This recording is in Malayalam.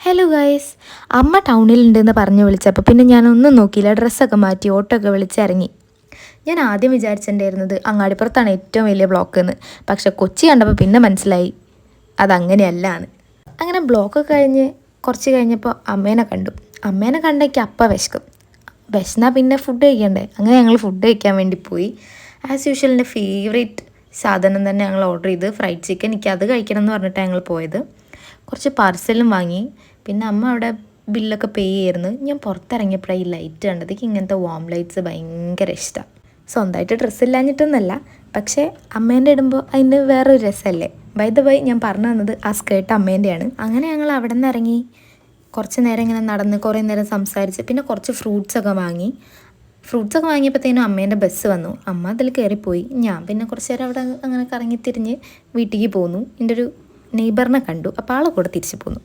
ഹലോ ഗൈസ്, അമ്മ ടൗണിലുണ്ടെന്ന് പറഞ്ഞ് വിളിച്ചപ്പോൾ പിന്നെ ഞാനൊന്നും നോക്കിയില്ല. ഡ്രസ്സൊക്കെ മാറ്റി ഓട്ടോ ഒക്കെ വിളിച്ചിറങ്ങി. ഞാൻ ആദ്യം വിചാരിച്ചിട്ടുണ്ടായിരുന്നത് അങ്ങാടിപ്പുറത്താണ് ഏറ്റവും വലിയ ബ്ലോക്ക് എന്ന്. പക്ഷെ കൊച്ചി കണ്ടപ്പോൾ പിന്നെ മനസ്സിലായി അതങ്ങനെയല്ല എന്ന്. അങ്ങനെ ബ്ലോക്കൊക്കെ കഴിഞ്ഞ് കുറച്ച് കഴിഞ്ഞപ്പോൾ അമ്മേനെ കണ്ടു. അമ്മേനെ കണ്ടേക്ക് അപ്പം വിശന്നാൽ പിന്നെ ഫുഡ് കഴിക്കണ്ടേ. അങ്ങനെ ഞങ്ങൾ ഫുഡ് കഴിക്കാൻ വേണ്ടി പോയി. ആസ് യൂഷ്വൽ എൻ്റെ ഫേവറേറ്റ് സാധനം തന്നെ ഞങ്ങൾ ഓർഡർ ചെയ്ത് ഫ്രൈഡ് ചിക്കൻ. എനിക്ക് അത് കഴിക്കണം എന്ന് പറഞ്ഞിട്ടാണ് ഞങ്ങൾ പോയത്. കുറച്ച് പാർസലും വാങ്ങി. പിന്നെ അമ്മ അവിടെ ബില്ലൊക്കെ പേ ചെയ്യായിരുന്നു. ഞാൻ പുറത്തിറങ്ങിയപ്പോഴാണ് ഈ ലൈറ്റ് കണ്ടത്. ഇങ്ങനത്തെ വാം ലൈറ്റ്സ് ഭയങ്കര ഇഷ്ടമാണ്. സ്വന്തമായിട്ട് ഡ്രസ്സ് ഇല്ലാഞ്ഞിട്ടൊന്നുമല്ല, പക്ഷേ അമ്മേൻ്റെ ഇടുമ്പോൾ അതിന് വേറൊരു രസമല്ലേ. ബൈ ദ ബൈ ഞാൻ പറഞ്ഞു തന്നത് ആ സ്കേർട്ട് അമ്മേൻ്റെയാണ്. അങ്ങനെ ഞങ്ങൾ അവിടെ നിന്ന് ഇറങ്ങി കുറച്ച് നേരം ഇങ്ങനെ നടന്ന് കുറേ നേരം സംസാരിച്ച് പിന്നെ കുറച്ച് ഫ്രൂട്ട്സൊക്കെ വാങ്ങിയപ്പോഴത്തേനും അമ്മേൻ്റെ ബസ് വന്നു. അമ്മ അതിൽ കയറിപ്പോയി. ഞാൻ പിന്നെ കുറച്ച് നേരം അവിടെ അങ്ങനെ കറങ്ങി തിരിഞ്ഞ് വീട്ടിലേക്ക് പോന്നു. എൻ്റെ ഒരു നെയ്ബറിനെ കണ്ടു. അപ്പോൾ ആളെ കൂടെ തിരിച്ചു പോന്നു.